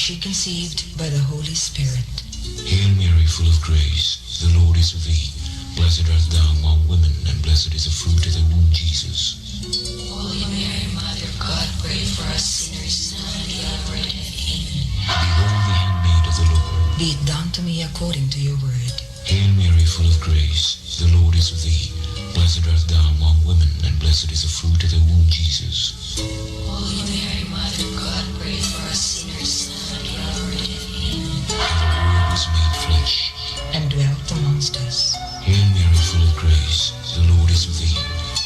she conceived by the Holy Spirit. Hail Mary, full of grace, the Lord is with thee. Blessed art thou among women, and blessed is the fruit of thy womb, Jesus. Holy Mary, Mother of God, pray for us sinners, now and at the hour of our death. Amen. Behold the handmaid of the Lord. Be it done to me according to your word. Hail Mary, full of grace, the Lord is with thee. Blessed art thou among women, and blessed is the fruit of thy womb, Jesus. Holy Mary, Mother of God, pray for us sinners, now and at the hour of our death. Amen. And the Word was made flesh, And dwelt amongst us. Hail Mary, full of grace, the Lord is with thee.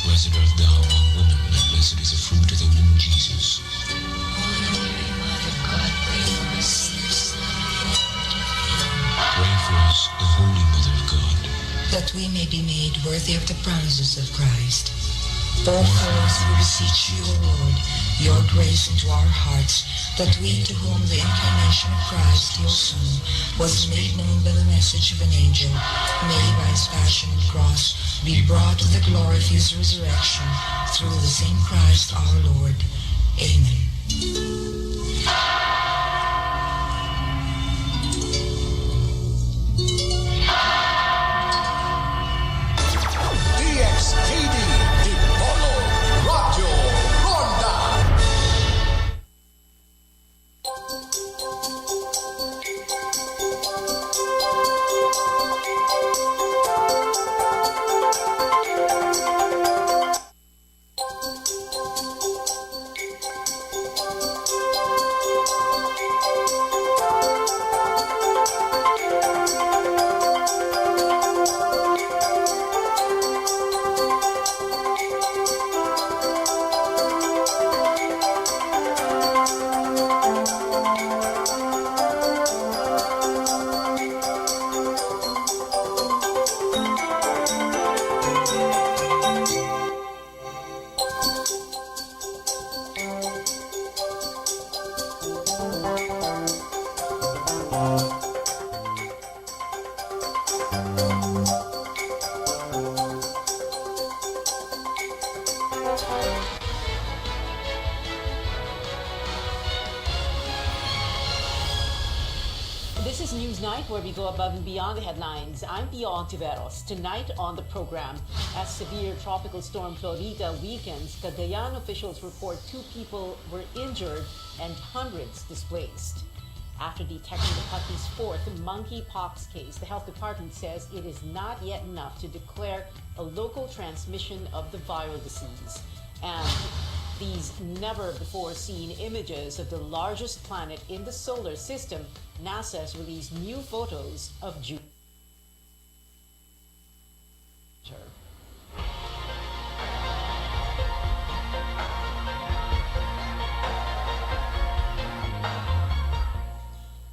Blessed art thou among women, and blessed is the fruit of thy womb, Jesus. Holy Mary, Mother of God, pray for us sinners, now and at the hour of our death. Amen. Pray for us, O Holy Mother of God, that we may be made worthy of the promises of Christ. Pour forth, we beseech you, O Lord, your grace into our hearts, that we, to whom the incarnation of Christ, your Son, was made known by the message of an angel, may by his passion and cross be brought to the glory of his resurrection, through the same Christ our Lord. Amen. DXTV di Polo Radio Ronda. This is Newsnight, where we go above and beyond the headlines. I'm Pio Ontiveros. Tonight on the program, as severe tropical storm Florida weakens, Cagayan officials report 2 people were injured and hundreds displaced. After detecting the country's 4th monkeypox case, the health department says it is not yet enough to declare a local transmission of the viral disease. And these never-before-seen images of the largest planet in the solar system, NASA has released new photos of Jupiter.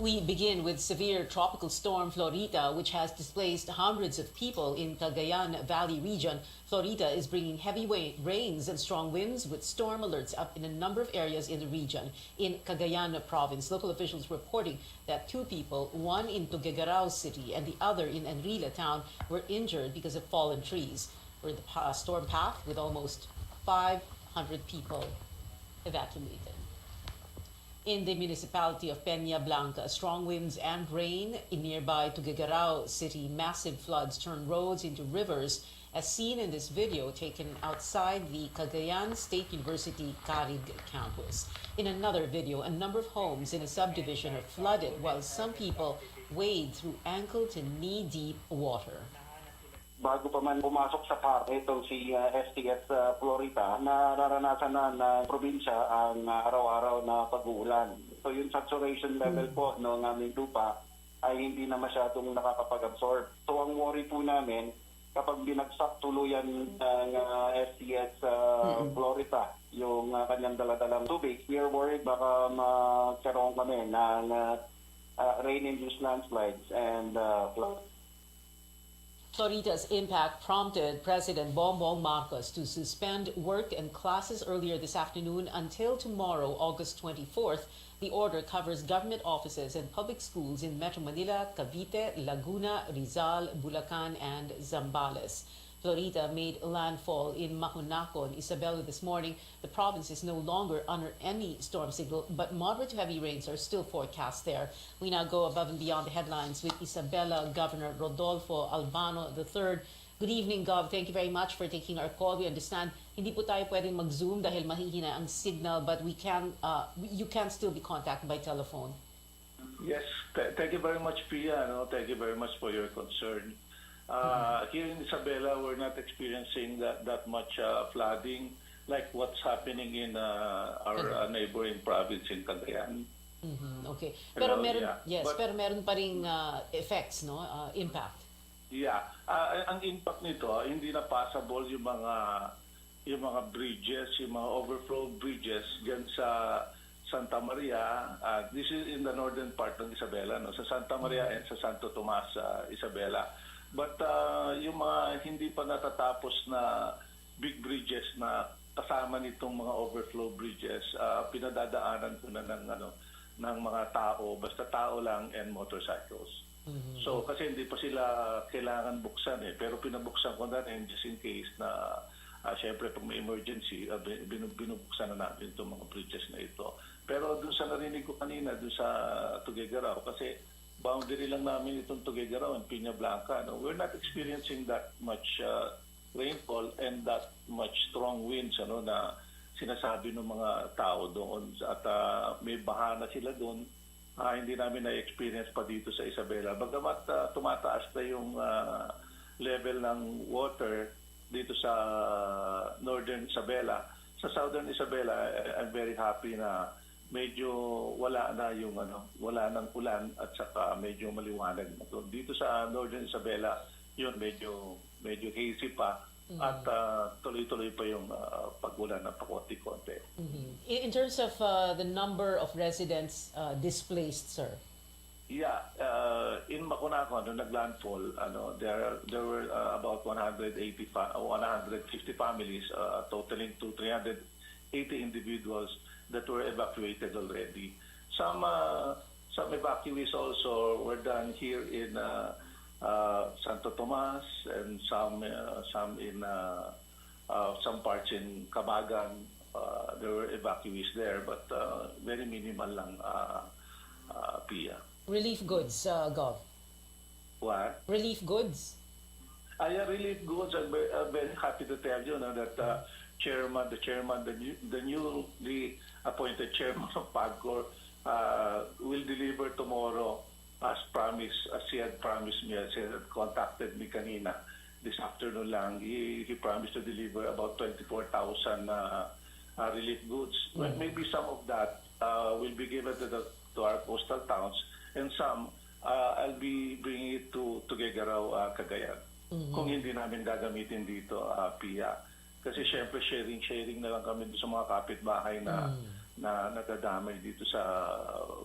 We begin with severe tropical storm Florida, which has displaced hundreds of people in Cagayan Valley region. Florida is bringing heavy rains and strong winds, with storm alerts up in a number of areas in the region. In Cagayan province, local officials reporting that 2 people, one in Tuguegarao City and the other in Enrila town, were injured because of fallen trees. We're in the storm path with almost 500 people evacuated. In the municipality of Peña Blanca, strong winds and rain in nearby Tuguegarao City, massive floods turned roads into rivers, as seen in this video taken outside the Cagayan State University Carig campus. In another video, a number of homes in a subdivision are flooded, while some people wade through ankle to knee-deep water. Bago pa man pumasok sa parke itong si STS Florida, nararanasan na ng probinsya ang araw-araw na pag-uulan. So yung saturation level po ng aming lupa ay hindi na masyadong nakakapag-absorb. So ang worry po namin, kapag binagsak tuluyan ng STS Florida yung kanyang daladalang tubig, we are worried baka magkaroon kami ng rain-induced landslides and floods. Florida's impact prompted President Bongbong Marcos to suspend work and classes earlier this afternoon until tomorrow, August 24th. The order covers government offices and public schools in Metro Manila, Cavite, Laguna, Rizal, Bulacan, and Zambales. Florida made landfall in Macunacon, Isabela this morning. The province is no longer under any storm signal, but moderate to heavy rains are still forecast there. We now go above and beyond the headlines with Isabela Governor Rodolfo Albano III. Good evening, Gov. Thank you very much for taking our call. We understand hindi po tayo pwedeng mag-Zoom dahil mahihina ang signal, but you can still be contacted by telephone. Yes, thank you very much, Pia. Thank you very much for your concern. Here in Isabela, we're not experiencing that much flooding like what's happening in our neighboring province in Cagayan. Okay. Pero meron, yeah. pero meron pa ring effects, no? Impact. Yeah, ang impact nito, hindi na passable yung mga bridges, yung mga overflow bridges diyan sa Santa Maria. This is in the northern part ng Isabela, no? Sa Santa Maria and sa Santo Tomas, Isabela. But yung mga hindi pa natatapos na big bridges na kasama nitong mga overflow bridges, pinadadaanan ko na ng mga tao, basta tao lang and motorcycles. So kasi hindi pa sila kailangan buksan pero pinabuksan ko na rin just in case na syempre pag may emergency, binubuksan na natin itong mga bridges na ito. Pero dun sa narinig ko kanina, dun sa Tuguegarao, kasi boundary lang namin itong Tuguegarao and Piña Blanca, we're not experiencing that much rainfall and that much strong winds na sinasabi ng mga tao doon. At may baha na sila doon. Hindi namin na-experience pa dito sa Isabela. Bagamat tumataas na yung level ng water dito sa northern Isabela. Sa southern Isabela, I'm very happy na medyo wala na yung wala nang ulan at saka medyo maliwanag na to. Dito sa northern Isabela, yun medyo hazy pa at tuloy-tuloy pa yung pag-ulan ng pakonti-konti. In terms of the number of residents displaced, sir? Yeah, in Macunacon, nung naglandfall, there were about 150 families, totaling to 380 individuals that were evacuated already. Some evacuees also were done here in Santo Tomas and some in some parts in Cabagan. There were evacuees there, but very minimal lang, Pia. Relief goods, Gov. What? Relief goods. Yeah, relief goods. I'm very happy to tell you that the newly appointed chairman of PAGCOR will deliver tomorrow as promised, as he had promised me, as he had contacted me kanina this afternoon lang. He promised to deliver about 24,000 relief goods. Well, maybe some of that will be given to our coastal towns, and some I'll be bringing it to Tuguegarao, Cagayan. Kung hindi namin gagamitin dito, Pia. Kasi syempre sharing na lang kami sa mga kapitbahay na nadadamay dito sa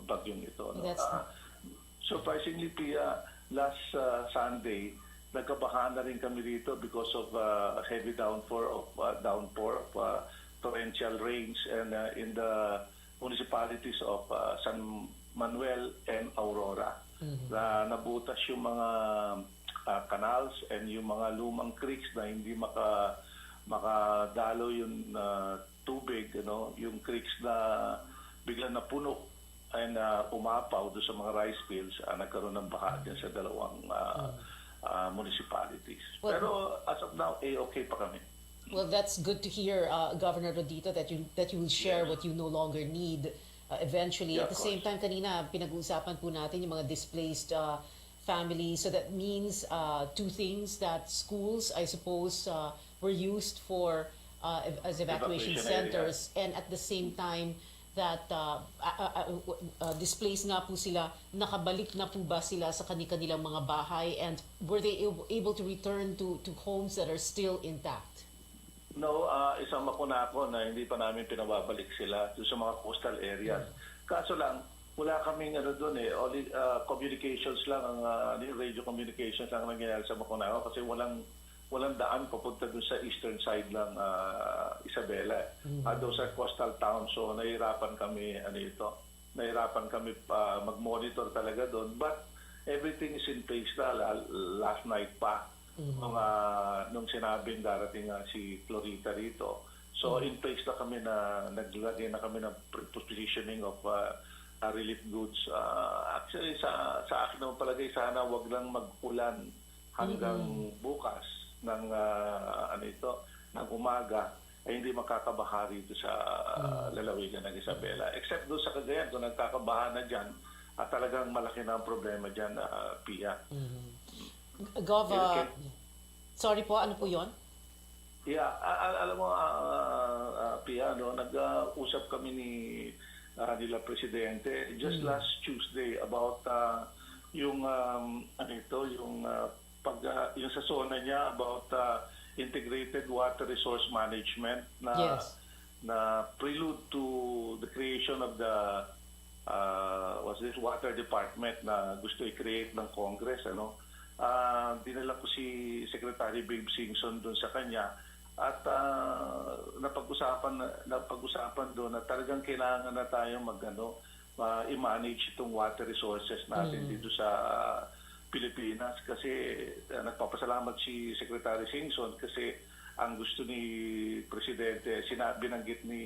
bagyong ito. No? Surprisingly, Pia, last Sunday, nagkabahan na rin kami dito because of heavy downpour of torrential rains and in the municipalities of San Manuel and Aurora. Na nabutas yung mga canals and yung mga lumang creeks na hindi makadalo yung tubig, yung creeks na biglang napuno and umapaw doon sa mga rice fields, nagkaroon ng baha dyan sa dalawang municipalities. Pero as of now, okay pa kami. Well, that's good to hear, Governor Rodito, that you will share what you no longer need eventually. Yeah, at the same time, kanina pinag-uusapan po natin yung mga displaced families. So that means two things, that schools, I suppose, were used for as evacuation centers, and at the same time that displaced nga po sila, nakabalik na po ba sila sa kanilang mga bahay, and were they able to return to homes that are still intact? No, isang Macunacon na hindi pa namin pinababalik sila sa mga coastal areas. Kaso lang, wala kaming doon only communications lang, radio communications lang nangyayari sa Macunacon kasi walang daan papunta doon sa eastern side lang, Isabela. Doon sa coastal town, so nahirapan kami mag-monitor talaga doon. But everything is in place na. Last night pa, nung sinabing darating nga si Florita rito. So in place na kami na naglagay na kami ng positioning of relief goods. Actually sa akin naman palagay sana wag lang mag-ulan hanggang bukas ng ng umaga ay hindi makakabaha rito sa lalawigan ng Isabela. Except doon sa Cagayan, kung nagkakabaha na dyan, talagang malaki na ang problema dyan, Pia. Gov, sorry po, ano po yon? Yeah, alam mo, Pia, nag-usap kami nila Presidente just last Tuesday about yung yung sa zona niya about integrated water resource management na prelude to the creation of the water department na gusto i-create ng Congress, dinala ko si Secretary Babe Singson doon sa kanya at napag-usapan doon na talagang kailangan na tayo i-manage itong water resources natin dito sa Pilipinas kasi nagpapasalamat si Secretary Singson kasi ang gusto ni Presidente, binanggit ni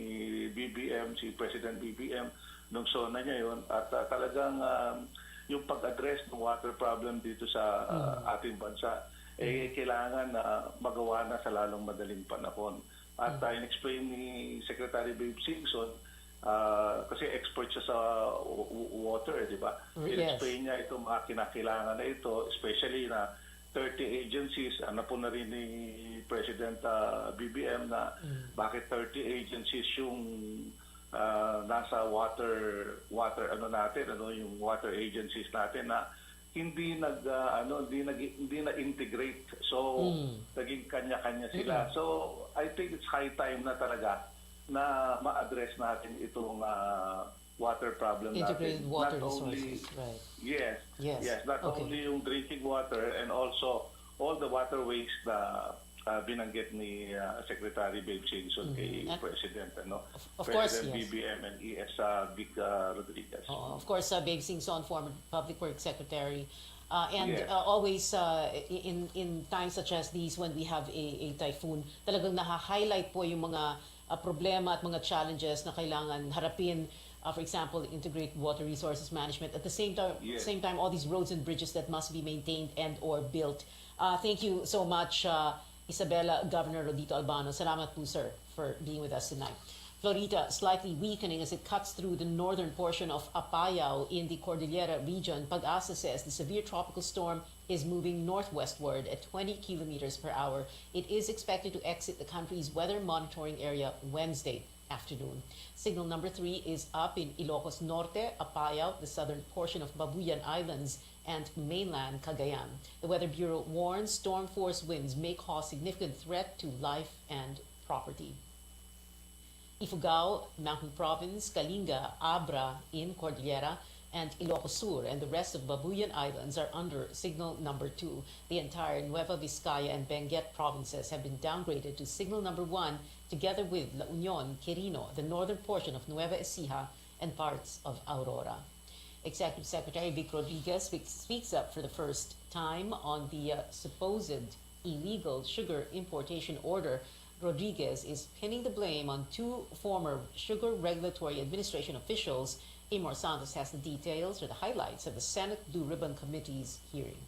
BBM, si President BBM nung zona niya yon at talagang yung pag-address ng water problem dito sa ating bansa kailangan na magawa na sa lalong madaling panahon. At in-explain ni Secretary Babe Singson kasi expert siya sa water, di ba? In-explain niya itong mga kinakailangan na ito, especially na 30 agencies, na po na rin ni President BBM na bakit 30 agencies yung nasa water yung water agencies natin na hindi na integrate, so naging kanya-kanya sila. So I think it's high time na talaga na ma-address natin itong water problem integrated natin. Water not resources, only, right? Yes, not only yung drinking water and also all the waterways na binanggit ni Secretary Babe Singson kay President, President BBM and ES Vic Rodriguez. Of course, Babe Singson, former Public Works Secretary, always in times such as these when we have a typhoon, talagang naha-highlight po yung mga problema at mga challenges na kailangan harapin. For example, integrate water resources management. At the same time, all these roads and bridges that must be maintained and or built. Thank you so much, Isabela, Governor Rodito Albano. Salamat po, sir, for being with us tonight. Florita slightly weakening as it cuts through the northern portion of Apayao in the Cordillera region. Pag-asa says the severe tropical storm is moving northwestward at 20 kilometers per hour. It is expected to exit the country's weather monitoring area Wednesday afternoon. Signal number 3 is up in Ilocos Norte, Apayao, the southern portion of Babuyan Islands, and mainland Cagayan. The Weather Bureau warns storm force winds may cause significant threat to life and property. Ifugao, Mountain Province, Kalinga, Abra in Cordillera, and Ilocos Sur and the rest of Babuyan Islands are under signal number 2. The entire Nueva Vizcaya and Benguet provinces have been downgraded to signal number 1 together with La Union, Quirino, the northern portion of Nueva Ecija, and parts of Aurora. Executive Secretary Vic Rodriguez speaks up for the first time on the supposed illegal sugar importation order. Rodriguez is pinning the blame on 2 former Sugar Regulatory Administration officials. Amor Santos has the details or the highlights of the Senate Blue Ribbon Committee's hearing.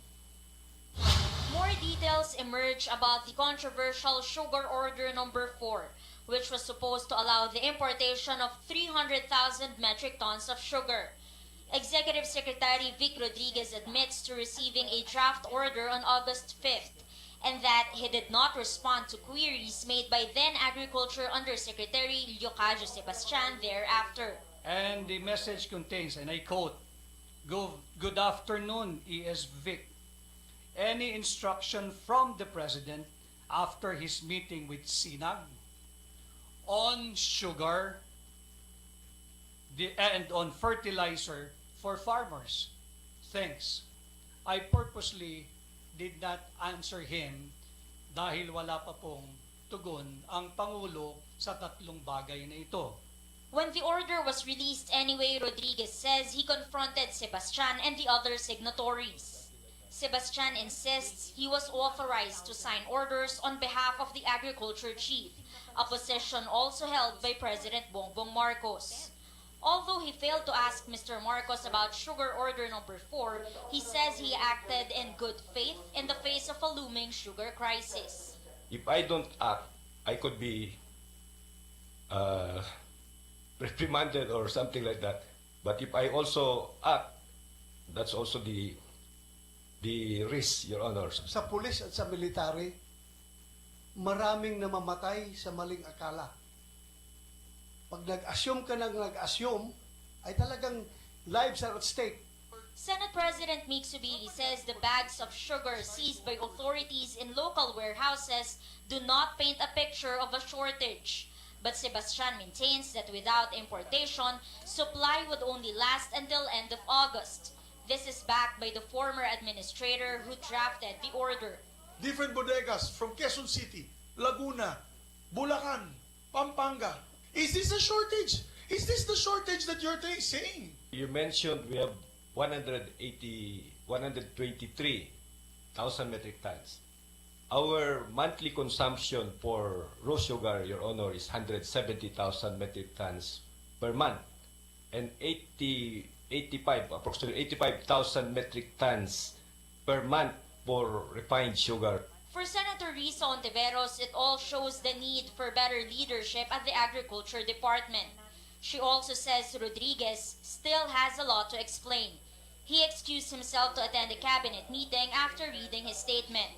More details emerge about the controversial Sugar Order Number 4, which was supposed to allow the importation of 300,000 metric tons of sugar. Executive Secretary Vic Rodriguez admits to receiving a draft order on August 5th and that he did not respond to queries made by then Agriculture Undersecretary Leocadio Sebastian thereafter. And the message contains, and I quote, Good afternoon, ES Vic. Any instruction from the President after his meeting with SINAG on sugar and on fertilizer for farmers? Thanks. I purposely did not answer him dahil wala pa pong tugon ang Pangulo sa tatlong bagay na ito. When the order was released anyway, Rodriguez says he confronted Sebastian and the other signatories. Sebastian insists he was authorized to sign orders on behalf of the agriculture chief, a position also held by President Bongbong Marcos. Although he failed to ask Mr. Marcos about sugar order number 4, he says he acted in good faith in the face of a looming sugar crisis. If I don't act, I could be reprimanded or something like that. But if I also act, that's also the risk, Your Honors. Sa pulis at sa military, maraming namamatay sa maling akala. Pag nag-assume ka ng nag-assume, ay talagang lives are at stake. Senate President Meek Subiri says the bags of sugar seized by authorities in local warehouses do not paint a picture of a shortage. But Sebastian maintains that without importation, supply would only last until end of August. This is backed by the former administrator who drafted the order. Different bodegas from Quezon City, Laguna, Bulacan, Pampanga. Is this a shortage? Is this the shortage that you're saying? You mentioned we have 123,000 metric tons. Our monthly consumption for raw sugar, Your Honor, is 170,000 metric tons per month, and approximately 85,000 metric tons per month for refined sugar. For Senator Risa Ontiveros, it all shows the need for better leadership at the Agriculture Department. She also says Rodriguez still has a lot to explain. He excused himself to attend a cabinet meeting after reading his statement.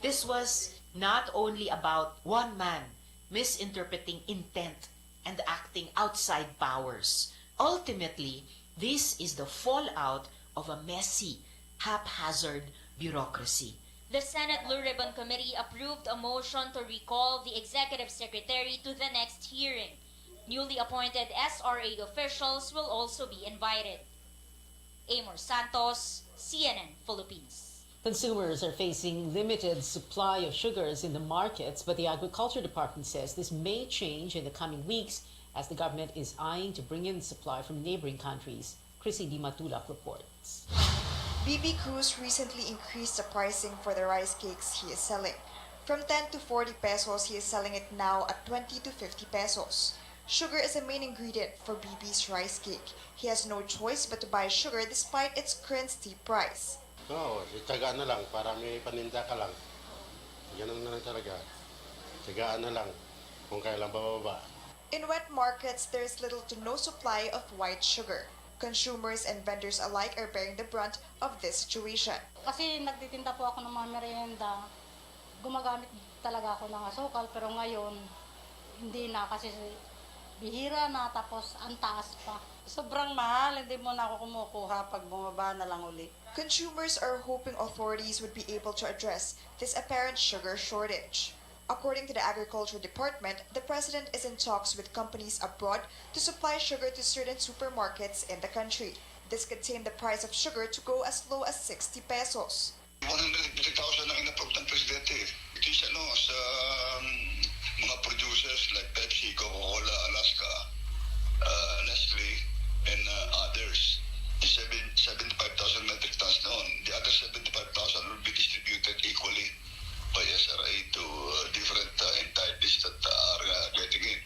This was not only about one man misinterpreting intent and acting outside powers. Ultimately, this is the fallout of a messy, haphazard bureaucracy. The Senate Blue Ribbon Committee approved a motion to recall the Executive Secretary to the next hearing. Newly appointed SRA officials will also be invited. Amor Santos, CNN Philippines. Consumers are facing limited supply of sugars in the markets, but the Agriculture Department says this may change in the coming weeks as the government is eyeing to bring in supply from neighboring countries. Chrissy Di Matulak reports. BB Cruz recently increased the pricing for the rice cakes he is selling. From 10 to 40 pesos, he is selling it now at 20 to 50 pesos. Sugar is a main ingredient for BB's rice cake. He has no choice but to buy sugar despite its current steep price. No, itagaan na lang para may paninda ka lang. Ganun na lang talaga. Tigaan na lang kung kailan bababa. In wet markets, there is little to no supply of white sugar. Consumers and vendors alike are bearing the brunt of this situation. Kasi nagtitinda po ako ng mga merienda, gumagamit talaga ako ng asukal, pero ngayon, hindi na kasi bihira na, tapos ang taas pa. Sobrang mahal, hindi mo na ako kumukuha pag bumaba na lang uli. Consumers are hoping authorities would be able to address this apparent sugar shortage. According to the Agriculture Department, the President is in talks with companies abroad to supply sugar to certain supermarkets in the country. This could tame the price of sugar to go as low as 60 pesos. 150,000 ang in-approve ng Presidente. Ito is sa mga producers like Pepsi, Coca-Cola, Alaska, Nestle, and others. 75,000 metric tons noon. The other 75,000 will be distributed equally by SRA to different entities that are getting it,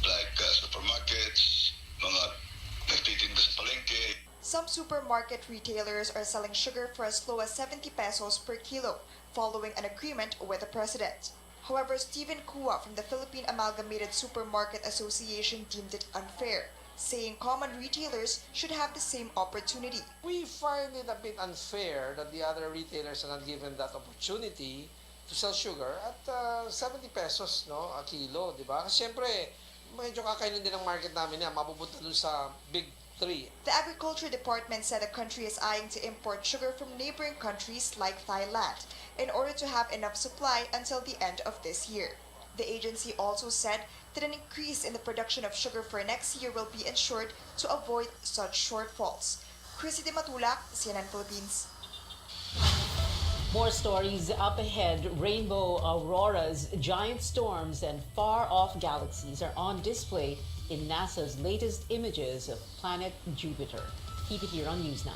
like supermarkets, mga nagtitinda sa palengke. Some supermarket retailers are selling sugar for as low as 70 pesos per kilo, following an agreement with the President. However, Stephen Kua from the Philippine Amalgamated Supermarket Association deemed it unfair, saying common retailers should have the same opportunity. We find it a bit unfair that the other retailers are not given that opportunity to sell sugar at 70 pesos a kilo, di ba? Kasi syempre, medyo kakainin din ang market namin yan, mapupunta dun sa big three. The Agriculture Department said the country is eyeing to import sugar from neighboring countries like Thailand in order to have enough supply until the end of this year. The agency also said that an increase in the production of sugar for next year will be ensured to avoid such shortfalls. Chrissy Di Matulak, CNN Philippines. More stories up ahead. Rainbow auroras, giant storms, and far-off galaxies are on display in NASA's latest images of planet Jupiter. Keep it here on News 9.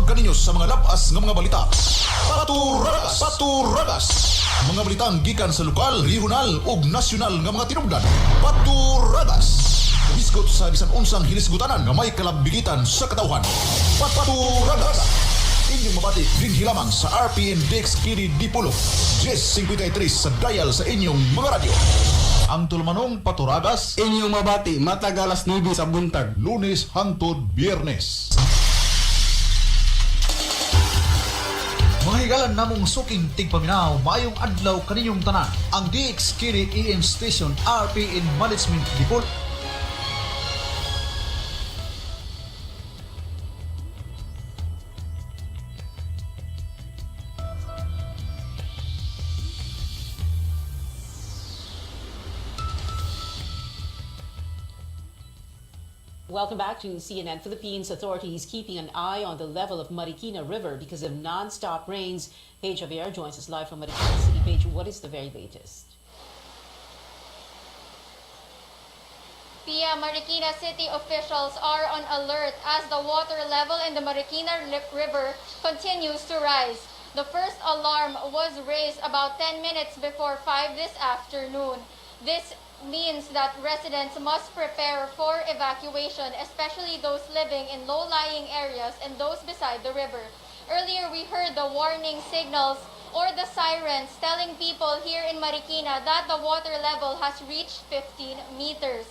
kaninyo sa mga labas ng mga balita. Paturagas! Paturagas! Mga balitang gikan sa lokal, regional ug nasyonal nga mga tinubdan. Paturagas! Humisgot sa bisan unsang hinisgutanan nga may kalabigitan sa katawhan. Paturagas! Inyong mabati din hilamang sa RPN DXKD Dipolo 1053 sa dial sa inyong mga radyo. Ang tulmanong Paturagas, inyong mabati matag alas 9 sa buntag, Lunes hangtod Biyernes. Mga higalan namong suking tigpaminaw, maayong adlaw kaninyong tanan. Ang DXKD AM Station RPN Management Dipolo. Welcome back to CNN Philippines. Authorities keeping an eye on the level of Marikina River because of non-stop rains. Paige Javier joins us live from Marikina City. Paige, what is the very latest? Pia, Marikina City officials are on alert as the water level in the Marikina River continues to rise. The first alarm was raised about 10 minutes before 5 this afternoon. This means that residents must prepare for evacuation, especially those living in low-lying areas and those beside the river. Earlier, we heard the warning signals or the sirens telling people here in Marikina that the water level has reached 15 meters.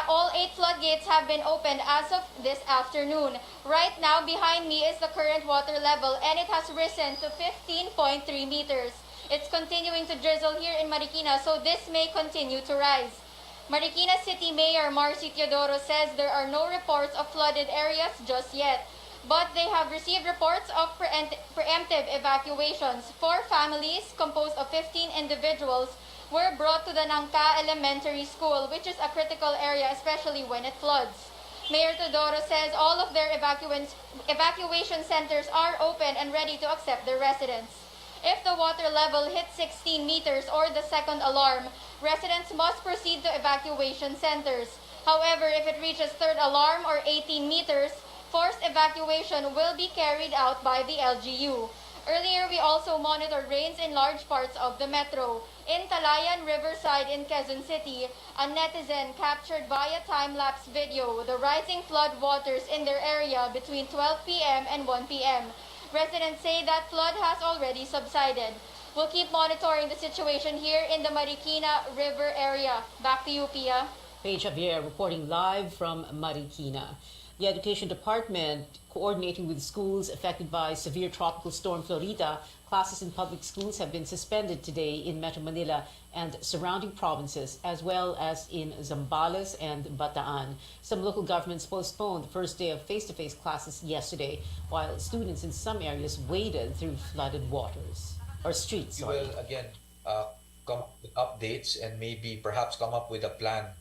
All 8 floodgates have been opened as of this afternoon. Right now, behind me is the current water level, and it has risen to 15.3 meters. It's continuing to drizzle here in Marikina, so this may continue to rise. Marikina City Mayor Marcy Teodoro says there are no reports of flooded areas just yet, but they have received reports of preemptive evacuations. 4 families composed of 15 individuals were brought to the Nangka Elementary School, which is a critical area, especially when it floods. Mayor Teodoro says all of their evacuation centers are open and ready to accept their residents. If the water level hits 16 meters or the second alarm, residents must proceed to evacuation centers. However, if it reaches third alarm or 18 meters, forced evacuation will be carried out by the LGU. Earlier, we also monitored rains in large parts of the metro. In Talayan Riverside in Quezon City, a netizen captured via time-lapse video the rising flood waters in their area between 12 p.m. and 1 p.m. Residents say that flood has already subsided. We'll keep monitoring the situation here in the Marikina River area. Back to you, Pia. Paige Javier reporting live from Marikina. The Education Department coordinating with schools affected by severe tropical storm Florita. Classes in public schools have been suspended today in Metro Manila and surrounding provinces, as well as in Zambales and Bataan. Some local governments postponed the first day of face-to-face classes yesterday, while students in some areas waded through flooded waters or streets. We will again come up with updates and maybe perhaps come up with a plan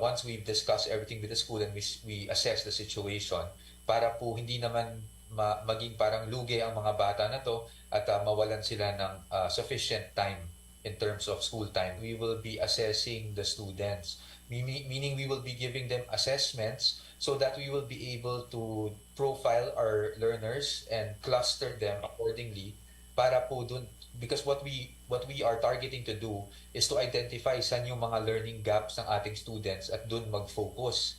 once we've discussed everything with the school and we assess the situation, para po hindi naman maging parang lugi ang mga bata na to at mawalan sila ng sufficient time in terms of school time. We will be assessing the students, meaning we will be giving them assessments so that we will be able to profile our learners and cluster them accordingly para po dun, because what we are targeting to do is to identify saan yung mga learning gaps ng ating students at dun mag-focus.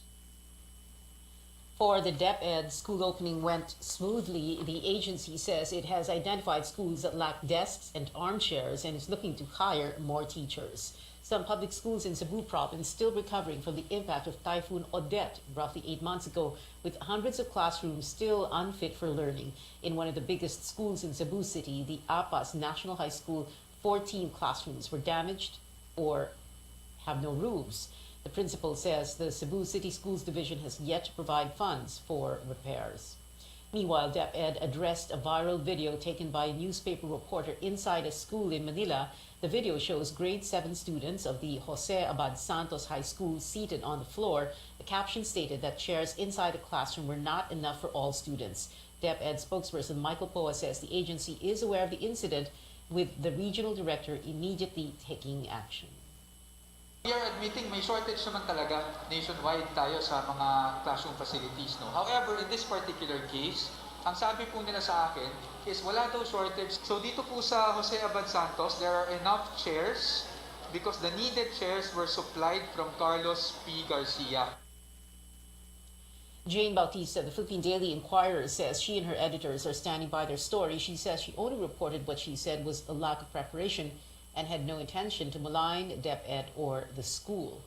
For the DepEd, school opening went smoothly. The agency says it has identified schools that lack desks and armchairs and is looking to hire more teachers. Some public schools in Cebu province still recovering from the impact of Typhoon Odette roughly 8 months ago, with hundreds of classrooms still unfit for learning. In one of the biggest schools in Cebu City, the APAS National High School, 14 classrooms were damaged or have no roofs. The principal says the Cebu City Schools Division has yet to provide funds for repairs. Meanwhile, DepEd addressed a viral video taken by a newspaper reporter inside a school in Manila. The video shows grade 7 students of the Jose Abad Santos High School seated on the floor. The caption stated that chairs inside the classroom were not enough for all students. DepEd spokesperson Michael Poa says the agency is aware of the incident, with the regional director immediately taking action. We are admitting may shortage naman talaga nationwide tayo sa mga classroom facilities. No? However, in this particular case, Ang sabi po nila sa akin is wala daw shortage. So dito po sa Jose Abad Santos, there are enough chairs because the needed chairs were supplied from Carlos P. Garcia. Jane Bautista, the Philippine Daily Inquirer, says she and her editors are standing by their story. She says she only reported what she said was a lack of preparation and had no intention to malign DepEd or the school.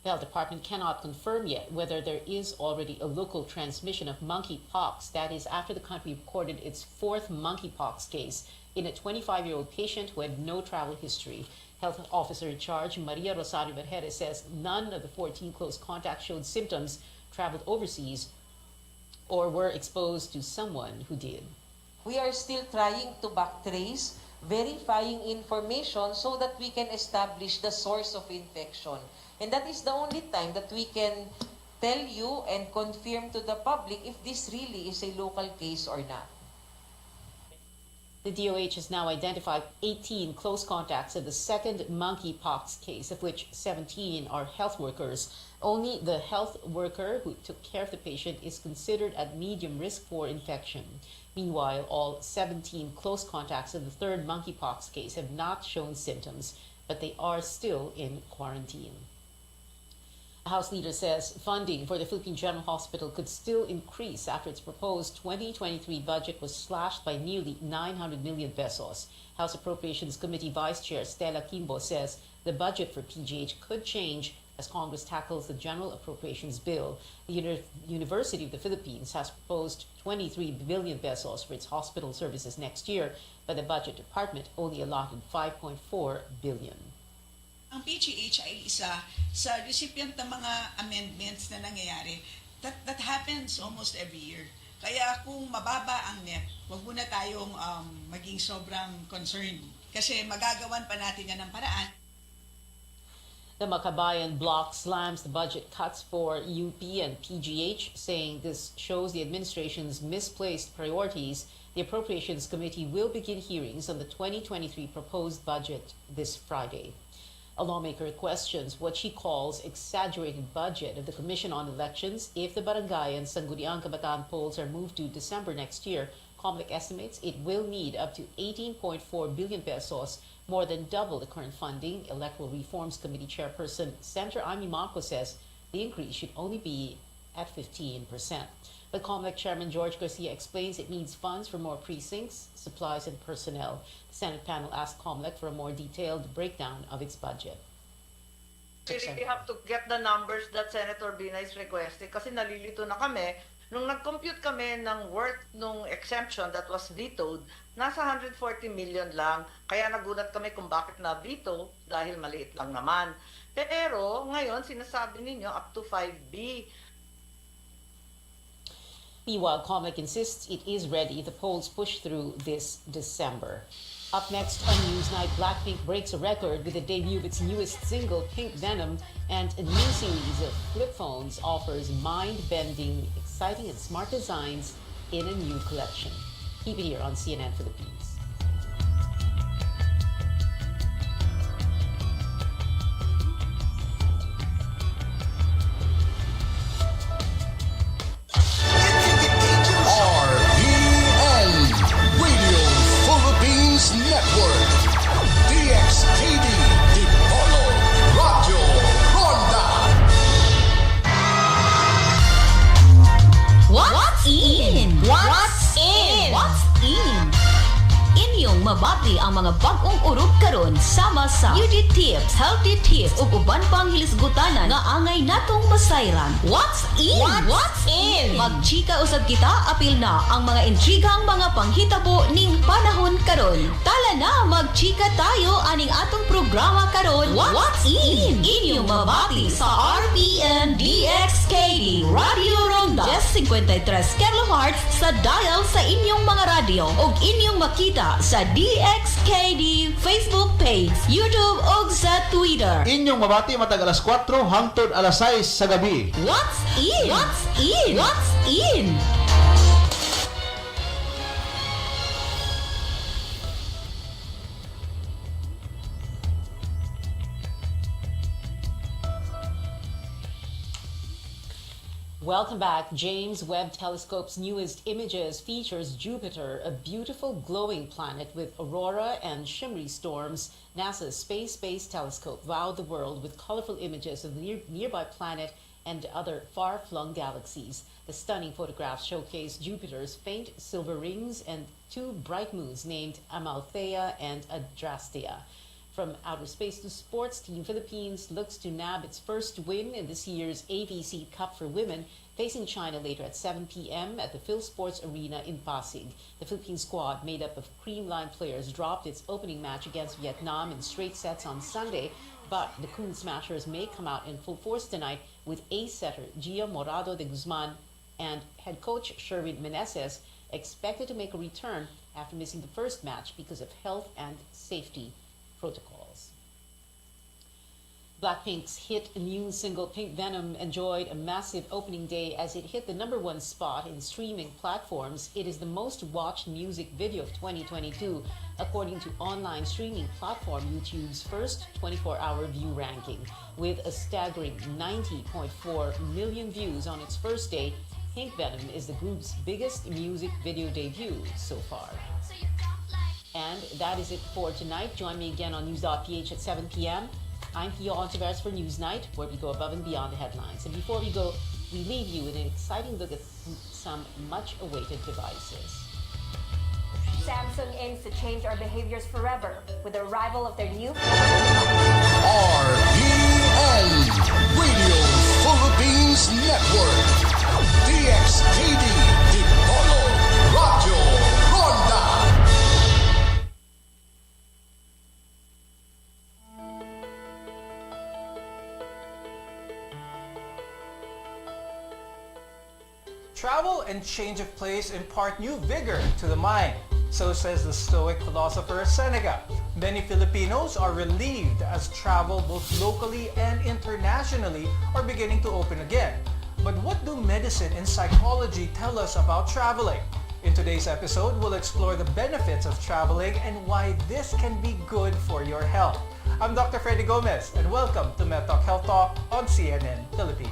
The health department cannot confirm yet whether there is already a local transmission of monkeypox. That is after the country recorded its fourth monkeypox case in a 25-year-old patient who had no travel history. Health officer in charge, Maria Rosario Vergere, says none of the 14 close contacts showed symptoms, traveled overseas, or were exposed to someone who did. We are still trying to backtrace, verifying information so that we can establish the source of infection. And that is the only time that we can tell you and confirm to the public if this really is a local case or not. The DOH has now identified 18 close contacts of the second monkeypox case, of which 17 are health workers. Only the health worker who took care of the patient is considered at medium risk for infection. Meanwhile, all 17 close contacts of the third monkeypox case have not shown symptoms, but they are still in quarantine. The House leader says funding for the Philippine General Hospital could still increase after its proposed 2023 budget was slashed by nearly 900 million pesos. House Appropriations Committee Vice Chair Stella Kimbo says the budget for PGH could change as Congress tackles the General Appropriations Bill. The University of the Philippines has proposed 23 billion pesos for its hospital services next year, but the budget department only allotted 5.4 billion. Ang PGH ay isa sa recipient ng mga amendments na nangyayari. That happens almost every year. Kaya kung mababa ang NEP, wag muna tayong maging sobrang concerned. Kasi magagawan pa natin yan ng paraan. The Makabayan bloc slams the budget cuts for UP and PGH, saying this shows the administration's misplaced priorities. The Appropriations Committee will begin hearings on the 2023 proposed budget this Friday. A lawmaker questions what she calls exaggerated budget of the Commission on Elections if the Barangay and Sangguniang Kabataan polls are moved to December next year. COMELEC estimates it will need up to 18.4 billion pesos, more than double the current funding. Electoral Reforms Committee Chairperson Senator Amy Marcos says the increase should only be at 15%. But COMELEC Chairman George Garcia explains it needs funds for more precincts, supplies, and personnel. The Senate panel asked COMELEC for a more detailed breakdown of its budget. We really have to get the numbers that Senator Bina is requesting kasi nalilito na kami. Nung nag-compute kami ng worth nung exemption that was vetoed, nasa 140 million lang. Kaya nagulat kami kung bakit na-veto dahil maliit lang naman. Pero ngayon sinasabi ninyo up to 5B. Meanwhile, COMELEC insists it is ready if the polls push through this December. Up next on Newsnight, Blackpink breaks a record with the debut of its newest single, Pink Venom, and a new series of flip phones offers mind-bending, exciting, and smart designs in a new collection. Keep it here on CNN Philippines. RPN Radio Philippines Network. DXKD Dipolo Radio Ronda. What's in? What's in? What's in? Inyong mabati ang mga bagong urog karon sama sa beauty tips, healthy tips ug uban pang hilisgutanan nga angay natong masayran. What's in? What's in? Magchika usab kita apil na ang mga intrigang mga panghitabo ning panahon karon. Tala na magchika tayo aning atong programa karon. What's in? Inyong mabati sa RPN DXKD Radio Ronda. Just 53 kilohertz sa dial sa inyong mga radyo ug inyong makita sa DXKD Facebook page, YouTube ug sa Twitter. Inyong mabati matag alas 4 hangtod alas 6 sa gabi. What's in? What's in? What's in? Welcome back. James Webb Telescope's newest images features Jupiter, a beautiful glowing planet with aurora and shimmery storms. NASA's Space-Based Telescope wowed the world with colorful images of the nearby planet and other far-flung galaxies. The stunning photographs showcase Jupiter's faint silver rings and two bright moons named Amalthea and Adrastea. From outer space to sports, Team Philippines looks to nab its first win in this year's ABC Cup for Women, facing China later at 7 p.m. at the PhilSports Arena in Pasig. The Philippine squad, made up of creamline players, dropped its opening match against Vietnam in straight sets on Sunday, but the Coon Smashers may come out in full force tonight with ace setter Gia Morado de Guzman and head coach Sherwin Meneses expected to make a return after missing the first match because of health and safety protocols. Blackpink's hit new single Pink Venom enjoyed a massive opening day as it hit the #1 spot in streaming platforms. It is the most watched music video of 2022, according to online streaming platform YouTube's first 24-hour view ranking. With a staggering 90.4 million views on its first day, Pink Venom is the group's biggest music video debut so far. And that is it for tonight. Join me again on News.ph at 7 p.m. I'm Pio Ontiveros for Newsnight, where we go above and beyond the headlines. And before we go, we leave you with an exciting look at some much-awaited devices. Samsung aims to change our behaviors forever with the arrival of their new RPN Radio Philippines Network. DXKD Dipolo Radio Ronda. Travel and change of place impart new vigor to the mind. So says the Stoic philosopher Seneca. Many Filipinos are relieved as travel both locally and internationally are beginning to open again. But what do medicine and psychology tell us about traveling? In today's episode, we'll explore the benefits of traveling and why this can be good for your health. I'm Dr. Freddy Gomez, and welcome to MedTalk Health Talk on CNN Philippines.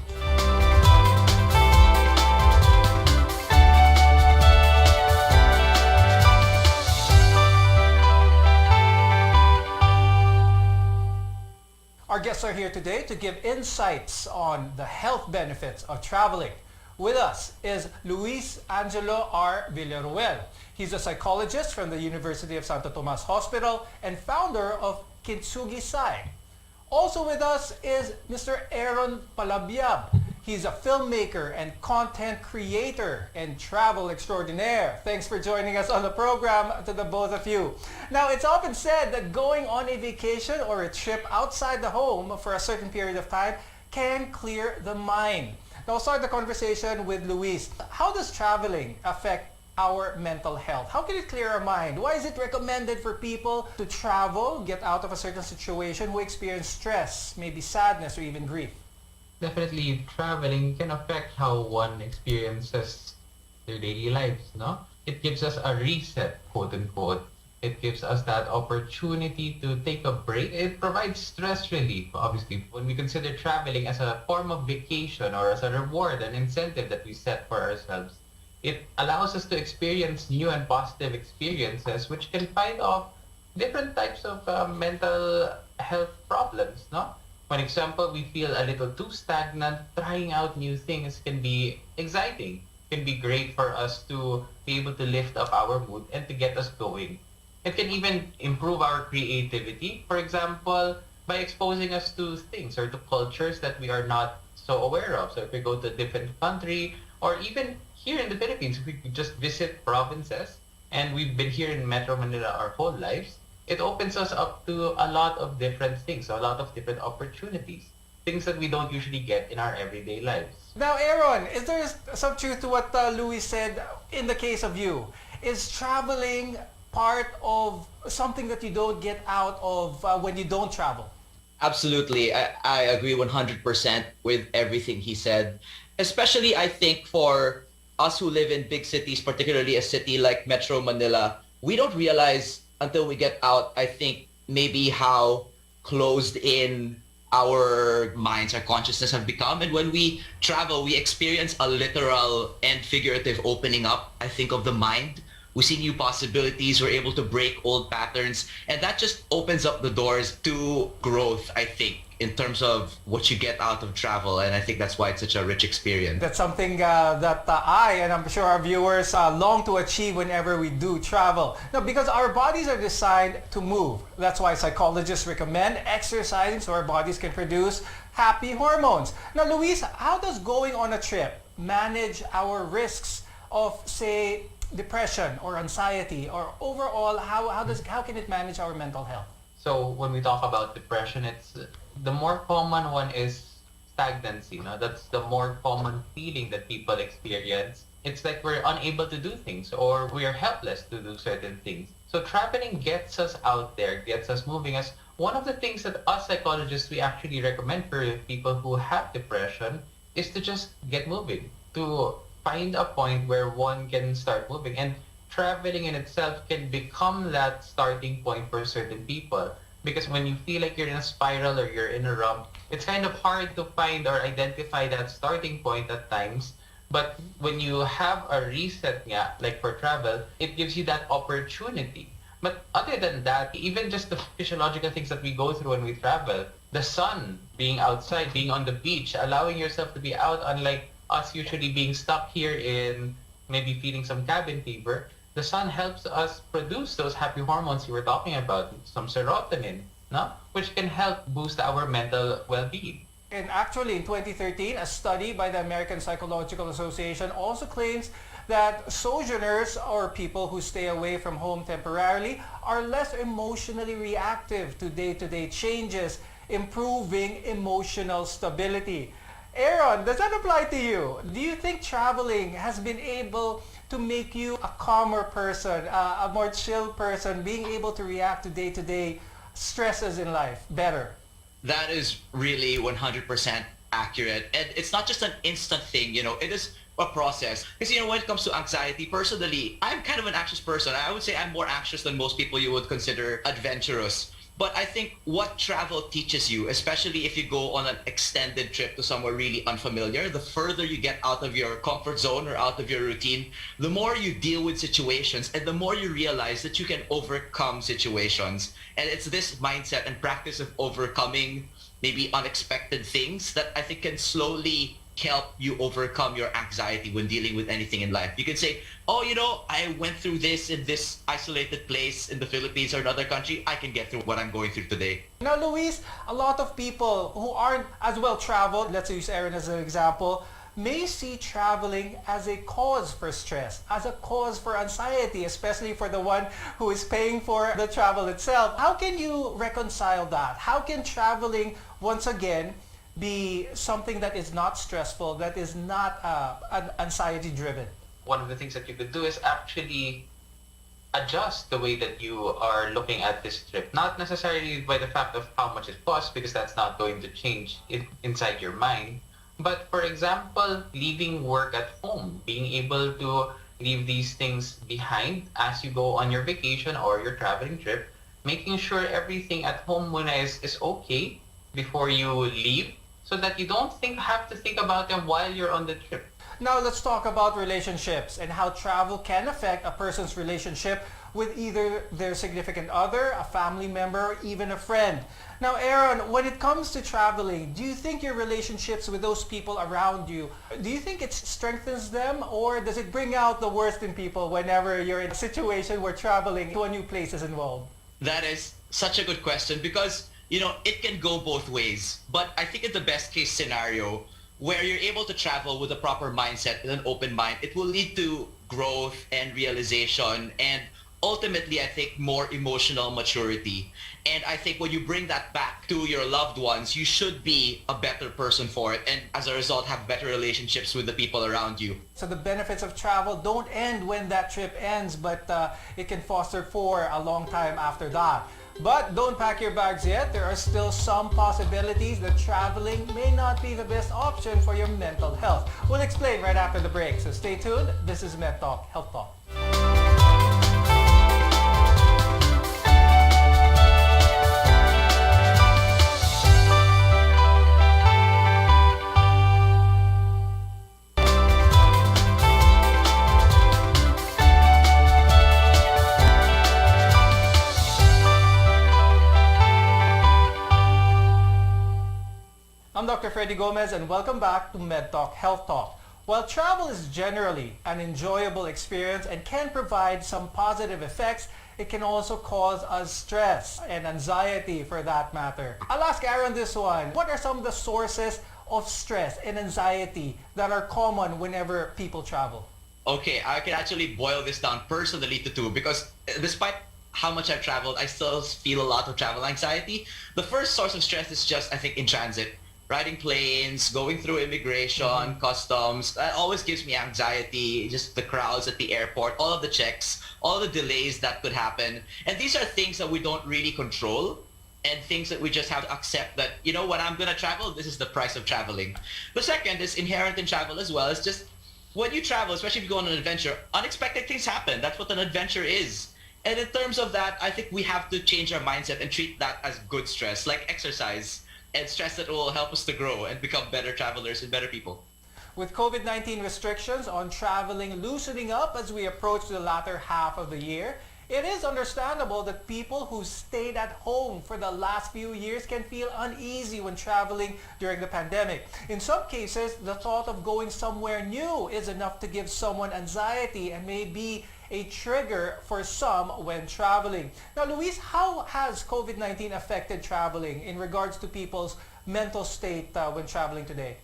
Our guests are here today to give insights on the health benefits of traveling. With us is Luis Angelo R. Villaruel. He's a psychologist from the University of Santo Tomas Hospital and founder of Kintsugi Sai. Also with us is Mr. Aaron Palabiab. He's a filmmaker and content creator and travel extraordinaire. Thanks for joining us on the program, to the both of you. Now, it's often said that going on a vacation or a trip outside the home for a certain period of time can clear the mind. Now, I'll start the conversation with Luis. How does traveling affect our mental health? How can it clear our mind? Why is it recommended for people to travel, get out of a certain situation who experience stress, maybe sadness, or even grief? Definitely, traveling can affect how one experiences their daily lives, no? It gives us a reset, quote unquote. It gives us that opportunity to take a break. It provides stress relief, obviously. When we consider traveling as a form of vacation or as a reward, an incentive that we set for ourselves, it allows us to experience new and positive experiences which can fight off different types of mental health problems, no? For example, we feel a little too stagnant. Trying out new things can be exciting, can be great for us to be able to lift up our mood and to get us going. It can even improve our creativity, for example, by exposing us to things or to cultures that we are not so aware of. So if we go to a different country, or even here in the Philippines, if we just visit provinces, and we've been here in Metro Manila our whole lives, it opens us up to a lot of different things, a lot of different opportunities, things that we don't usually get in our everyday lives. Now, Aaron, is there some truth to what Louis said in the case of you? Is traveling part of something that you don't get out of when you don't travel? Absolutely. I agree 100% with everything he said. Especially, I think, for us who live in big cities, particularly a city like Metro Manila, we don't realize until we get out, I think, maybe how closed in our minds, our consciousness have become. And when we travel, we experience a literal and figurative opening up, I think, of the mind. We see new possibilities, we're able to break old patterns, and that just opens up the doors to growth, I think, in terms of what you get out of travel. And I think that's why it's such a rich experience. That's something that I, and I'm sure our viewers, long to achieve whenever we do travel. Now, because our bodies are designed to move. That's why psychologists recommend exercising so our bodies can produce happy hormones. Now, Luis, how does going on a trip manage our risks of, say, depression or anxiety, or overall, how can it manage our mental health? So when we talk about depression, it's the more common one is stagnancy. That's the more common feeling that people experience. It's like we're unable to do things, or we are helpless to do certain things. So traveling gets us out there, gets us moving. As one of the things that us psychologists, we actually recommend for people who have depression is to just get moving, to find a point where one can start moving. And traveling in itself can become that starting point for certain people. Because when you feel like you're in a spiral or you're in a rump, it's kind of hard to find or identify that starting point at times. But when you have a reset, like for travel, it gives you that opportunity. But other than that, even just the physiological things that we go through when we travel, the sun, being outside, being on the beach, allowing yourself to be out, unlike us usually being stuck here in maybe feeling some cabin fever, the sun helps us produce those happy hormones you were talking about, some serotonin, which can help boost our mental well-being. And actually, in 2013, a study by the American Psychological Association also claims that sojourners, or people who stay away from home temporarily, are less emotionally reactive to day-to-day changes, improving emotional stability. Aaron, does that apply to you? Do you think traveling has been able to make you a calmer person, a more chill person, being able to react to day-to-day stresses in life better? That is really 100% accurate. And it's not just an instant thing, it is a process. Because, when it comes to anxiety, personally, I'm kind of an anxious person. I would say I'm more anxious than most people you would consider adventurous. But I think what travel teaches you, especially if you go on an extended trip to somewhere really unfamiliar, the further you get out of your comfort zone or out of your routine, the more you deal with situations and the more you realize that you can overcome situations. And it's this mindset and practice of overcoming maybe unexpected things that I think can slowly help you overcome your anxiety when dealing with anything in life. You can say, I went through this in this isolated place in the Philippines or another country. I can get through what I'm going through today. Now, Luis, a lot of people who aren't as well traveled, let's use Aaron as an example, may see traveling as a cause for stress, as a cause for anxiety, especially for the one who is paying for the travel itself. How can you reconcile that? How can traveling, once again, be something that is not stressful, that is not anxiety-driven? One of the things that you could do is actually adjust the way that you are looking at this trip. Not necessarily by the fact of how much it costs, because that's not going to change inside your mind. But for example, leaving work at home, being able to leave these things behind as you go on your vacation or your traveling trip, making sure everything at home is okay before you leave, so that you don't have to think about them while you're on the trip. Now let's talk about relationships and how travel can affect a person's relationship with either their significant other, a family member, or even a friend. Now, Aaron, when it comes to traveling, do you think your relationships with those people around you, do you think it strengthens them, or does it bring out the worst in people whenever you're in a situation where traveling to a new place is involved? That is such a good question, because it can go both ways. But I think in the best case scenario, where you're able to travel with a proper mindset and an open mind, it will lead to growth and realization and ultimately, I think, more emotional maturity. And I think when you bring that back to your loved ones, you should be a better person for it, and as a result, have better relationships with the people around you. So the benefits of travel don't end when that trip ends, but it can foster for a long time after that. But don't pack your bags yet. There are still some possibilities that traveling may not be the best option for your mental health. We'll explain right after the break, so stay tuned. This is Med Talk, Health Talk. Dr. Freddy Gomez, and welcome back to MedTalk Health Talk. While travel is generally an enjoyable experience and can provide some positive effects, it can also cause us stress and anxiety for that matter. I'll ask Aaron this one. What are some of the sources of stress and anxiety that are common whenever people travel? Okay, I can actually boil this down personally to two because despite how much I've traveled, I still feel a lot of travel anxiety. The first source of stress is just, I think, in transit. Riding planes, going through immigration, customs, that always gives me anxiety. Just the crowds at the airport, all of the checks, all the delays that could happen. And these are things that we don't really control and things that we just have to accept that, you know, when I'm going to travel, this is the price of traveling. The second is inherent in travel as well. It's just when you travel, especially if you go on an adventure, unexpected things happen. That's what an adventure is. And in terms of that, I think we have to change our mindset and treat that as good stress, like exercise and stress that will help us to grow and become better travelers and better people. With COVID-19 restrictions on traveling loosening up as we approach the latter half of the year, it is understandable that people who stayed at home for the last few years can feel uneasy when traveling during the pandemic. In some cases, the thought of going somewhere new is enough to give someone anxiety and may be a trigger for some when traveling. Now, Luis, how has COVID-19 affected traveling in regards to people's mental state when traveling today?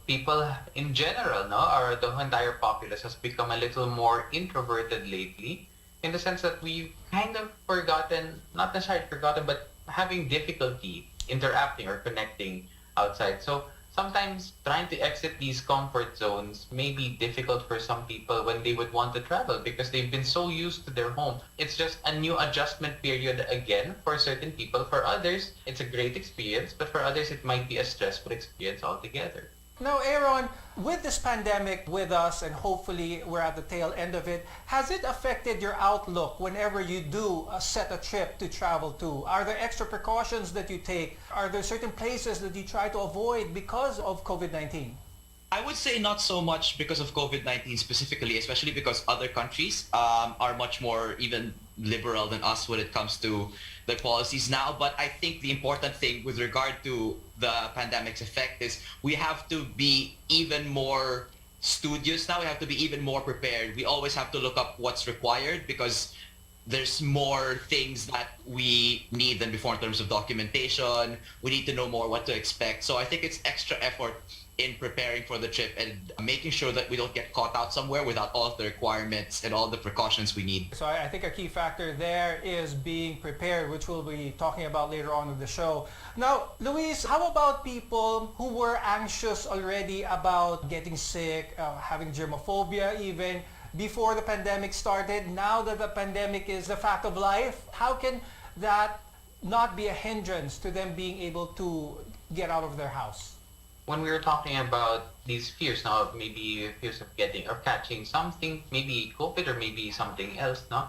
People in general, no, or the entire populace has become a little more introverted lately, in the sense that we've kind of forgotten, not necessarily forgotten, but having difficulty interacting or connecting outside. So sometimes trying to exit these comfort zones may be difficult for some people when they would want to travel because they've been so used to their home. It's just a new adjustment period again for certain people. For others, it's a great experience, but for others, it might be a stressful experience altogether. Now, Aaron, with this pandemic with us, and hopefully we're at the tail end of it, has it affected your outlook whenever you do set a trip to travel to? Are there extra precautions that you take? Are there certain places that you try to avoid because of COVID-19? I would say not so much because of COVID-19 specifically, especially because other countries are much more even liberal than us when it comes to their policies now. But I think the important thing with regard to the pandemic's effect is we have to be even more studious now. We have to be even more prepared. We always have to look up what's required because there's more things that we need than before in terms of documentation. We need to know more what to expect. So I think it's extra effort in preparing for the trip and making sure that we don't get caught out somewhere without all of the requirements and all the precautions we need. So I think a key factor there is being prepared, which we'll be talking about later on in the show. Now, Luis, how about people who were anxious already about getting sick, having germophobia even, before the pandemic started? Now that the pandemic is a fact of life, how can that not be a hindrance to them being able to get out of their house? When we were talking about these fears now, maybe fears of getting or catching something, maybe COVID or maybe something else, no?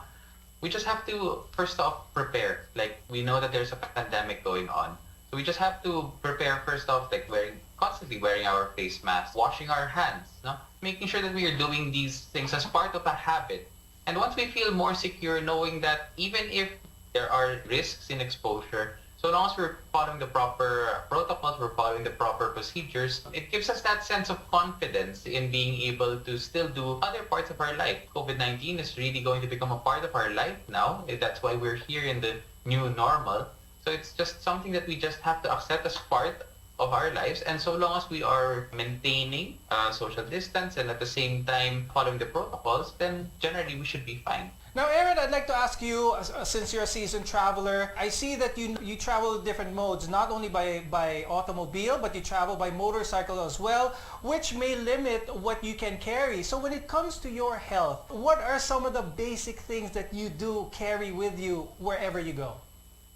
We just have to first off prepare. Like, we know that there's a pandemic going on. So we just have to prepare first off, like constantly wearing our face masks, washing our hands, no? Making sure that we are doing these things as part of a habit. And once we feel more secure knowing that even if there are risks in exposure, so long as we're following the proper protocols, we're following the proper procedures, it gives us that sense of confidence in being able to still do other parts of our life. COVID-19 is really going to become a part of our life now. That's why we're here in the new normal. So it's just something that we just have to accept as part of our lives. And so long as we are maintaining social distance and at the same time following the protocols, then generally we should be fine. Now, Aaron, I'd like to ask you, since you're a seasoned traveler, I see that you travel different modes, not only by automobile, but you travel by motorcycle as well, which may limit what you can carry. So when it comes to your health, what are some of the basic things that you do carry with you wherever you go?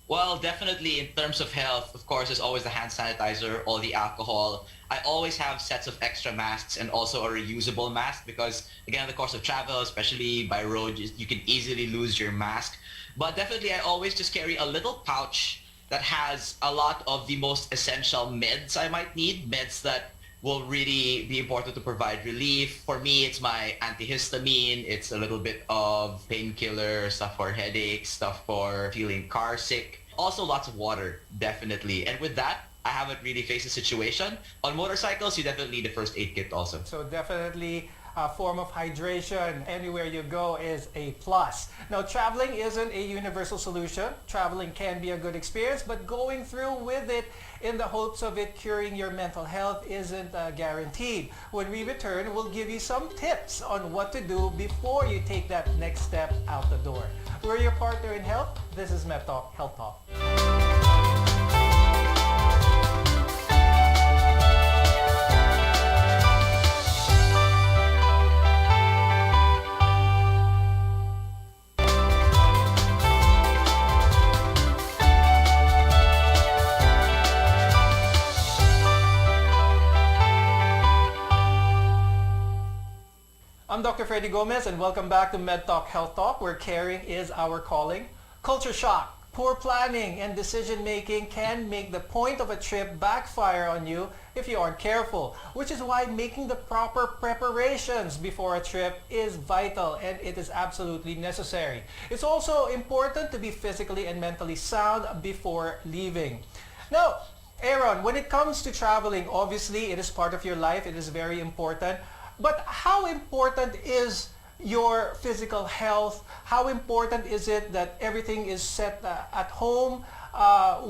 Well, definitely in terms of health, of course, there's always the hand sanitizer, all the alcohol. I always have sets of extra masks and also a reusable mask because, again, in the course of travel, especially by road, you can easily lose your mask. But definitely, I always just carry a little pouch that has a lot of the most essential meds I might need, meds that will really be important to provide relief. For me, it's my antihistamine. It's a little bit of painkiller, stuff for headaches, stuff for feeling car sick. Also lots of water, definitely. And with that, I haven't really faced a situation. On motorcycles, you definitely need the first aid kit also. So definitely a form of hydration anywhere you go is a plus. Now, traveling isn't a universal solution. Traveling can be a good experience, but going through with it in the hopes of it curing your mental health isn't guaranteed. When we return, we'll give you some tips on what to do before you take that next step out the door. We're your partner in health. This is MedTalk Health Talk. I'm Dr. Freddy Gomez and welcome back to MedTalk Health Talk, where caring is our calling. Culture shock, poor planning, and decision making can make the point of a trip backfire on you if you aren't careful, which is why making the proper preparations before a trip is vital and it is absolutely necessary. It's also important to be physically and mentally sound before leaving. Now, Aaron, when it comes to traveling, obviously it is part of your life, it is very important. But how important is your physical health? How important is it that everything is set at home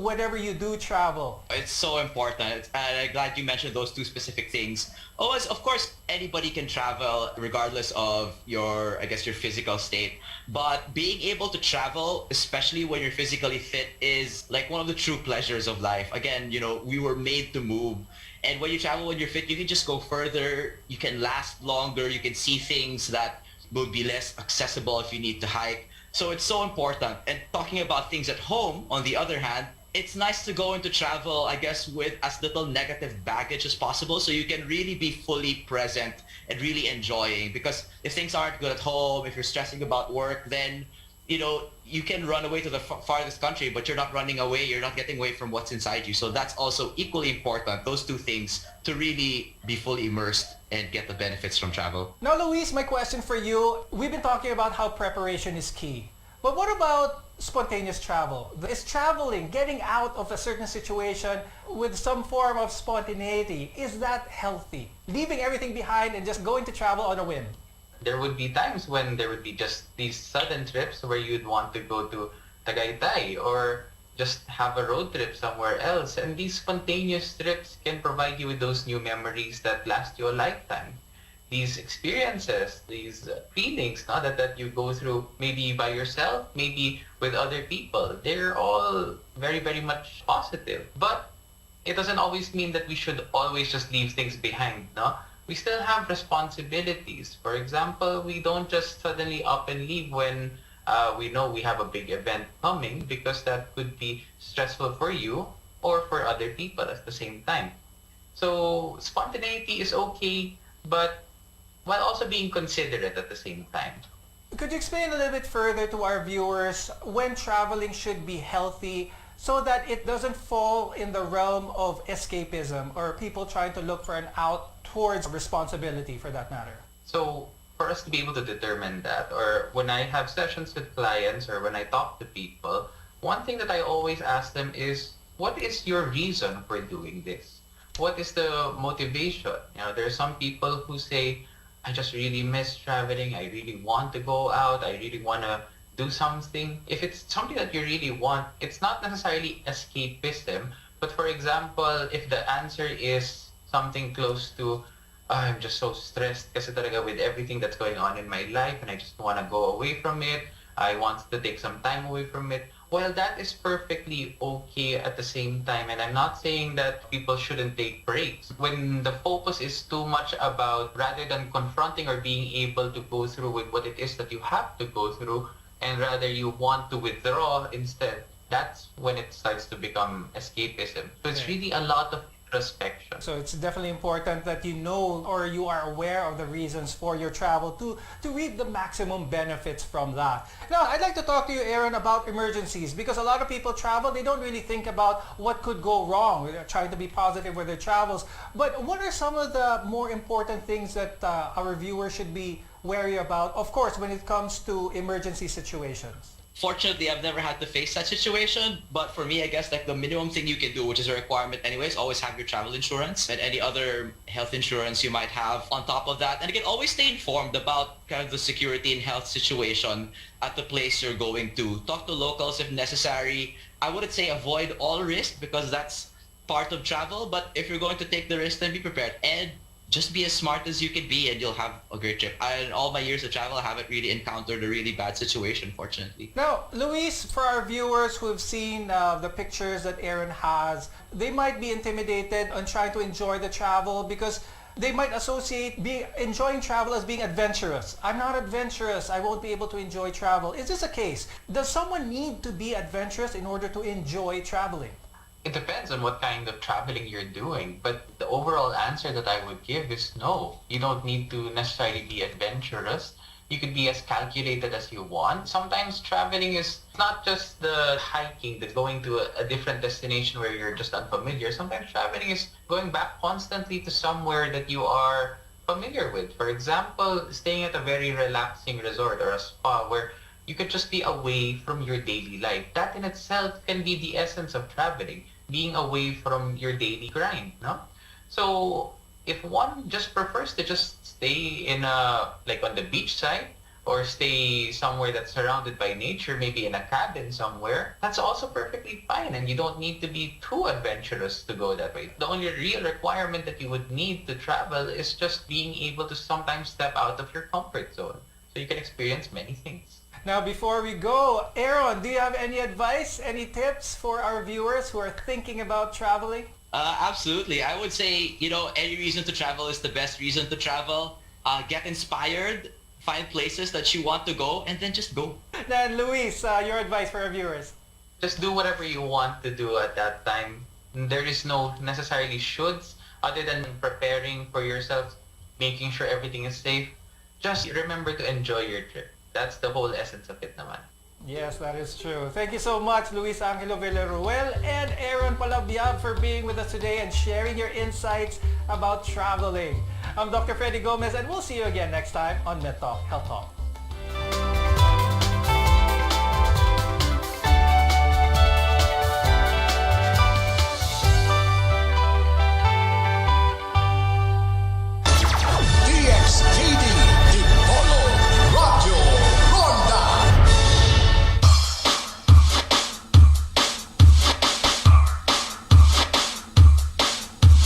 whenever you do travel? It's so important. And I'm glad you mentioned those two specific things. Always, of course, anybody can travel regardless of your physical state. But being able to travel, especially when you're physically fit, is like one of the true pleasures of life. Again, we were made to move. And when you travel, when you're fit, you can just go further. You can last longer. You can see things that would be less accessible if you need to hike. So it's so important. And talking about things at home, on the other hand, it's nice to go into travel, I guess, with as little negative baggage as possible, so you can really be fully present and really enjoying. Because if things aren't good at home, if you're stressing about work, then you can run away to the farthest country, but you're not running away. You're not getting away from what's inside you. So that's also equally important, those two things, to really be fully immersed and get the benefits from travel. Now, Luis, my question for you, we've been talking about how preparation is key. But what about spontaneous travel? Is traveling, getting out of a certain situation with some form of spontaneity, is that healthy? Leaving everything behind and just going to travel on a whim? There would be times when there would be just these sudden trips where you'd want to go to Tagaytay or just have a road trip somewhere else. And these spontaneous trips can provide you with those new memories that last you a lifetime. These experiences, these feelings that you go through, maybe by yourself, maybe with other people, they're all very, very much positive. But it doesn't always mean that we should always just leave things behind, no? We still have responsibilities. For example, we don't just suddenly up and leave when we know we have a big event coming, because that could be stressful for you or for other people at the same time. So spontaneity is okay, but while also being considerate at the same time. Could you explain a little bit further to our viewers when traveling should be healthy so that it doesn't fall in the realm of escapism or people trying to look for an out towards responsibility, for that matter? So for us to be able to determine that, or when I have sessions with clients or when I talk to people, one thing that I always ask them is, what is your reason for doing this? What is the motivation? There are some people who say, I just really miss traveling. I really want to go out. I really want to do something. If it's something that you really want, it's not necessarily escapism. But for example, if the answer is something close to, I'm just so stressed kasi talaga with everything that's going on in my life and I just want to go away from it. I want to take some time away from it. Well, that is perfectly okay at the same time. And I'm not saying that people shouldn't take breaks. When the focus is too much about, rather than confronting or being able to go through with what it is that you have to go through, and rather you want to withdraw instead, that's when it starts to become escapism. So it's really a lot of introspection. So it's definitely important that you know or you are aware of the reasons for your travel to reap the maximum benefits from that. Now, I'd like to talk to you, Aaron, about emergencies, because a lot of people travel, they don't really think about what could go wrong. They're trying to be positive with their travels. But what are some of the more important things that our viewers should be wary about, of course, when it comes to emergency situations? Fortunately, I've never had to face that situation, but for me, I guess like the minimum thing you can do, which is a requirement anyways, always have your travel insurance and any other health insurance you might have on top of that. And again, always stay informed about kind of the security and health situation at the place you're going to. Talk to locals if necessary. I wouldn't say avoid all risk because that's part of travel, but if you're going to take the risk, then be prepared. And just be as smart as you can be and you'll have a great trip. In all my years of travel, I haven't really encountered a really bad situation, fortunately. Now, Luis, for our viewers who have seen the pictures that Aaron has, they might be intimidated on trying to enjoy the travel because they might associate enjoying travel as being adventurous. I'm not adventurous. I won't be able to enjoy travel. Is this a case? Does someone need to be adventurous in order to enjoy traveling? It depends on what kind of traveling you're doing, but the overall answer that I would give is no. You don't need to necessarily be adventurous. You could be as calculated as you want. Sometimes traveling is not just the hiking, the going to a different destination where you're just unfamiliar. Sometimes traveling is going back constantly to somewhere that you are familiar with. For example, staying at a very relaxing resort or a spa where you could just be away from your daily life. That in itself can be the essence of traveling, being away from your daily grind, no? So if one just prefers to just stay in like on the beach side or stay somewhere that's surrounded by nature, maybe in a cabin somewhere, that's also perfectly fine. And you don't need to be too adventurous to go that way. The only real requirement that you would need to travel is just being able to sometimes step out of your comfort zone so you can experience many things. Now, before we go, Aaron, do you have any advice, any tips for our viewers who are thinking about traveling? Absolutely. I would say, any reason to travel is the best reason to travel. Get inspired, find places that you want to go, and then just go. Then, Luis, your advice for our viewers? Just do whatever you want to do at that time. There is no necessarily shoulds other than preparing for yourself, making sure everything is safe. Just remember to enjoy your trip. That's the whole essence of it naman. Yes, that is true. Thank you so much, Luis Angelo Villaruel and Aaron Palabiab for being with us today and sharing your insights about traveling. I'm Dr. Freddy Gomez and we'll see you again next time on Med Talk Health Talk.